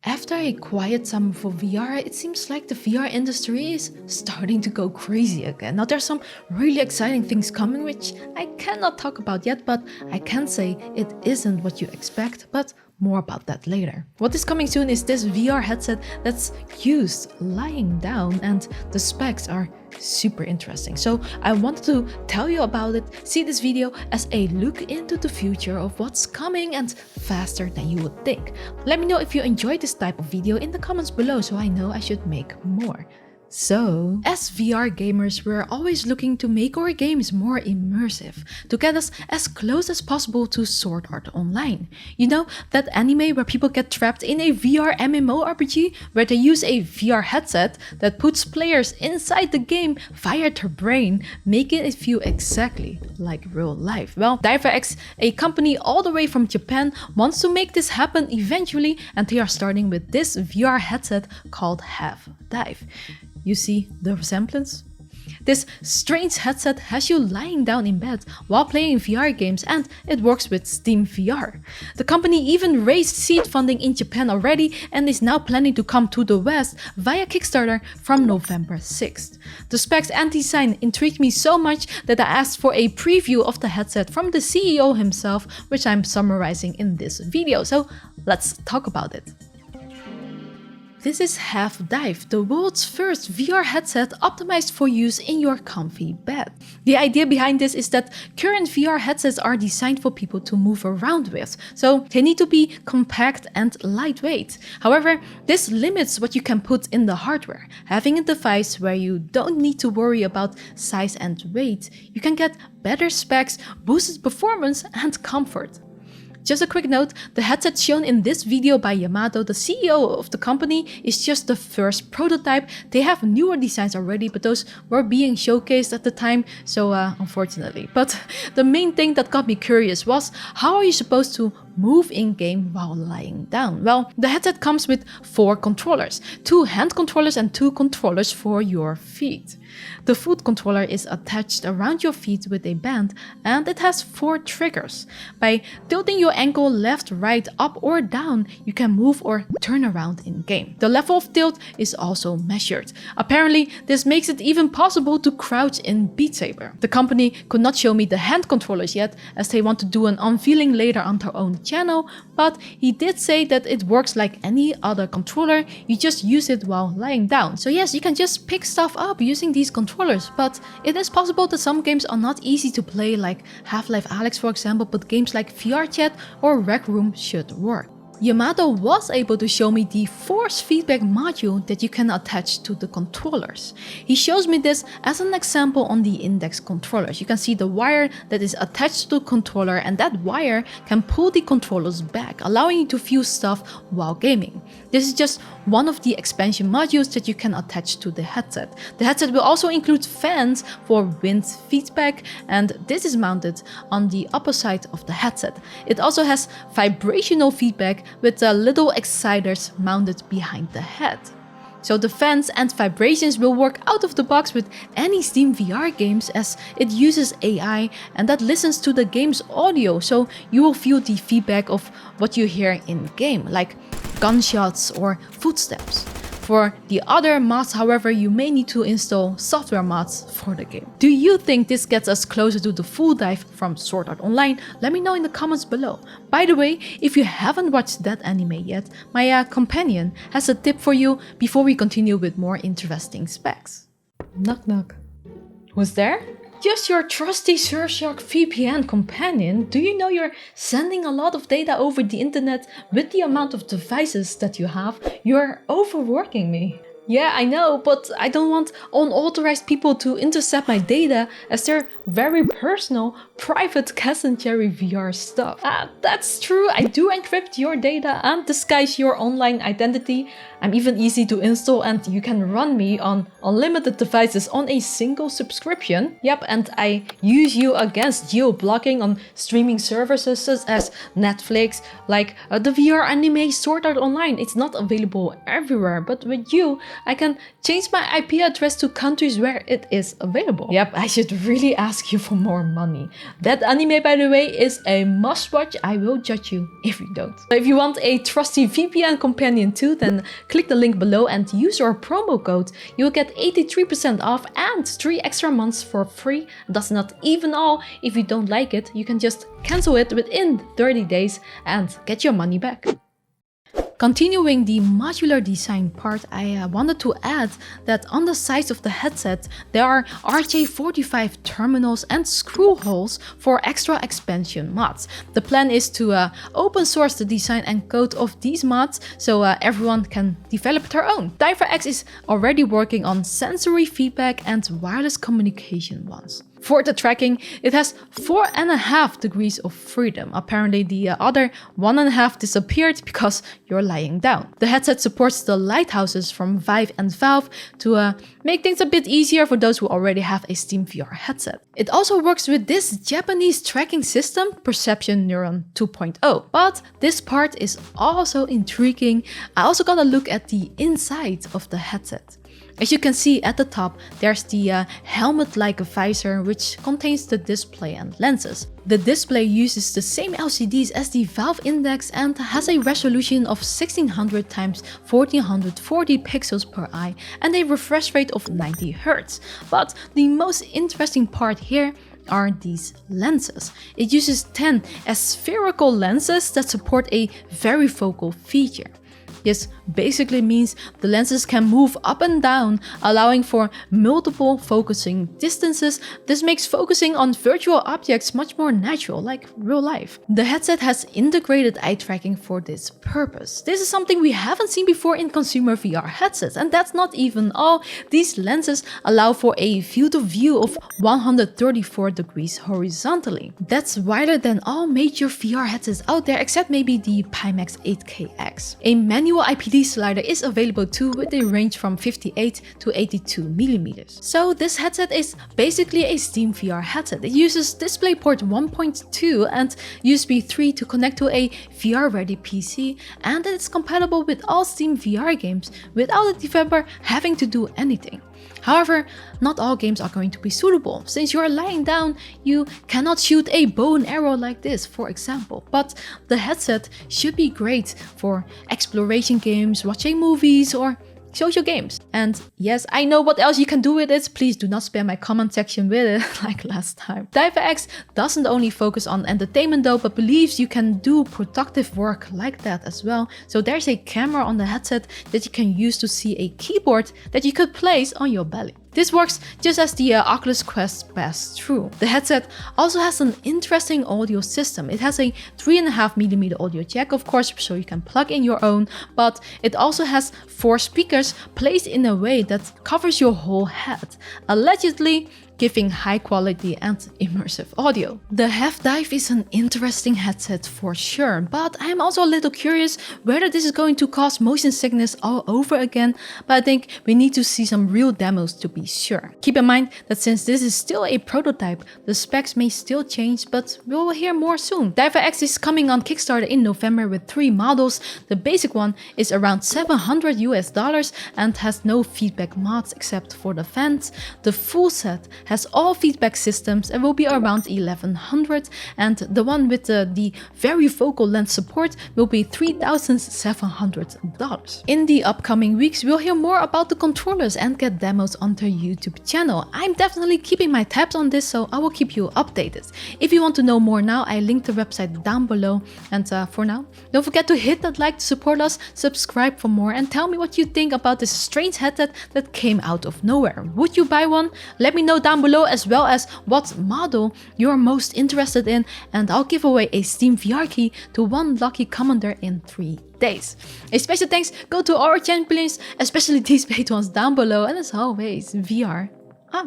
After a quiet summer for VR, it seems like the VR industry is starting to go crazy again. Now there's some really exciting things coming which I cannot talk about yet, but I can say it isn't what you expect, but more about that later. What is coming soon is this VR headset that's used lying down, and the specs are super interesting. So I wanted to tell you about it. See this video as a look into the future of what's coming and faster than you would think. Let me know if you enjoyed this type of video in the comments below so I know I should make more. So, as VR gamers, we're always looking to make our games more immersive, to get us as close as possible to Sword Art Online. You know, that anime where people get trapped in a VR MMORPG, where they use a VR headset that puts players inside the game via their brain, making it feel exactly like real life. Well, DiveX, a company all the way from Japan, wants to make this happen eventually, and they are starting with this VR headset called Half Dive. You see the resemblance? This strange headset has you lying down in bed while playing VR games, and it works with Steam VR. The company even raised seed funding in Japan already and is now planning to come to the West via Kickstarter from November 6th. The specs and design intrigued me so much that I asked for a preview of the headset from the CEO himself, which I'm summarizing in this video. So let's talk about it. This is Half Dive, the world's first VR headset optimized for use in your comfy bed. The idea behind this is that current VR headsets are designed for people to move around with, so they need to be compact and lightweight. However, this limits what you can put in the hardware. Having a device where you don't need to worry about size and weight, you can get better specs, boosted performance, and comfort. Just a quick note, the headset shown in this video by Yamato, the CEO of the company, is just the first prototype. They have newer designs already, but those were being showcased at the time, so unfortunately. But the main thing that got me curious was, how are you supposed to move in-game while lying down? Well, the headset comes with 4 controllers, 2 hand controllers and 2 controllers for your feet. The foot controller is attached around your feet with a band, and it has 4 triggers. By tilting your ankle left, right, up or down, you can move or turn around in-game. The level of tilt is also measured. Apparently, this makes it even possible to crouch in Beat Saber. The company could not show me the hand controllers yet, as they want to do an unveiling later on their own channel, but he did say that it works like any other controller, you just use it while lying down. So yes, you can just pick stuff up using these controllers, but it is possible that some games are not easy to play, like Half-Life Alyx for example, but games like VR Chat or Rec Room should work. Yamato was able to show me the force feedback module that you can attach to the controllers. He shows me this as an example on the index controllers. You can see the wire that is attached to the controller, and that wire can pull the controllers back, allowing you to view stuff while gaming. This is just one of the expansion modules that you can attach to the headset. The headset will also include fans for wind feedback, and this is mounted on the upper side of the headset. It also has vibrational feedback with the little exciters mounted behind the head. So the fans and vibrations will work out of the box with any Steam VR games, as it uses AI and that listens to the game's audio, so you will feel the feedback of what you hear in game, like gunshots or footsteps. For the other mods, however, you may need to install software mods for the game. Do you think this gets us closer to the full dive from Sword Art Online? Let me know in the comments below. By the way, if you haven't watched that anime yet, my companion has a tip for you before we continue with more interesting specs. Knock knock. Who's there? Just your trusty Surfshark VPN companion. Do you know you're sending a lot of data over the internet with the amount of devices that you have? You're overworking me. Yeah, I know, but I don't want unauthorized people to intercept my data, as they're very personal, private casandchary VR stuff. That's true, I do encrypt your data and disguise your online identity. I'm even easy to install, and you can run me on unlimited devices on a single subscription. Yep, and I use you against geo-blocking on streaming services such as Netflix, like the VR anime Sword Art Online. It's not available everywhere, but with you, I can change my IP address to countries where it is available. Yep, I should really ask you for more money. That anime, by the way, is a must watch. I will judge you if you don't. So if you want a trusty VPN companion too, then click the link below and use your promo code. You'll get 83% off and 3 extra months for free. That's not even all. If you don't like it, you can just cancel it within 30 days and get your money back. Continuing the modular design part, I wanted to add that on the sides of the headset there are RJ45 terminals and screw holes for extra expansion mods. The plan is to open source the design and code of these mods so everyone can develop their own. DiverX is already working on sensory feedback and wireless communication ones. For the tracking, it has 4.5 degrees of freedom. Apparently the other 1.5 disappeared because you're lying down. The headset supports the lighthouses from Vive and Valve to make things a bit easier for those who already have a Steam VR headset. It also works with this Japanese tracking system, Perception Neuron 2.0. But this part is also intriguing. I also got a look at the inside of the headset. As you can see at the top, there's the helmet-like visor which contains the display and lenses. The display uses the same LCDs as the Valve Index and has a resolution of 1600 x 1440 pixels per eye and a refresh rate of 90 Hz. But the most interesting part here are these lenses. It uses 10 aspherical lenses that support a varifocal feature. This basically means the lenses can move up and down, allowing for multiple focusing distances. This makes focusing on virtual objects much more natural, like real life. The headset has integrated eye tracking for this purpose. This is something we haven't seen before in consumer VR headsets, and that's not even all. These lenses allow for a field of view of 134 degrees horizontally. That's wider than all major VR headsets out there, except maybe the Pimax 8KX. A manual IPD slider is available too, with a range from 58 to 82 millimeters. So this headset is basically a Steam VR headset. It uses DisplayPort 1.2 and USB 3 to connect to a VR-ready PC, and it's compatible with all Steam VR games without the developer having to do anything. However, not all games are going to be suitable. Since you're lying down, you cannot shoot a bow and arrow like this, for example. But the headset should be great for exploration games, watching movies, or social games. And yes, I know what else you can do with it. Please do not spam my comment section with it like last time. DiverX doesn't only focus on entertainment though, but believes you can do productive work like that as well. So there's a camera on the headset that you can use to see a keyboard that you could place on your belly. This works just as the Oculus Quest passed through. The headset also has an interesting audio system. It has a 3.5mm audio jack, of course, so you can plug in your own, but it also has 4 speakers placed in a way that covers your whole head, allegedly giving high quality and immersive audio. The Half-Dive is an interesting headset for sure, but I am also a little curious whether this is going to cause motion sickness all over again, but I think we need to see some real demos to be sure. Keep in mind that since this is still a prototype, the specs may still change, but we will hear more soon. DiverX is coming on Kickstarter in November with 3 models. The basic one is around $700 US and has no feedback mods except for the fans. The full set has all feedback systems and will be around $1,100, and the one with the varifocal lens support will be $3,700. In the upcoming weeks, we'll hear more about the controllers and get demos on their YouTube channel. I'm definitely keeping my tabs on this, so I will keep you updated. If you want to know more now, I linked the website down below, and for now, don't forget to hit that like to support us, subscribe for more, and tell me what you think about this strange headset that came out of nowhere. Would you buy one? Let me know down below, as well as what model you're most interested in, and I'll give away a Steam VR key to 1 lucky commenter in 3 days. A special thanks go to our champions, especially these paid ones down below, and as always, VR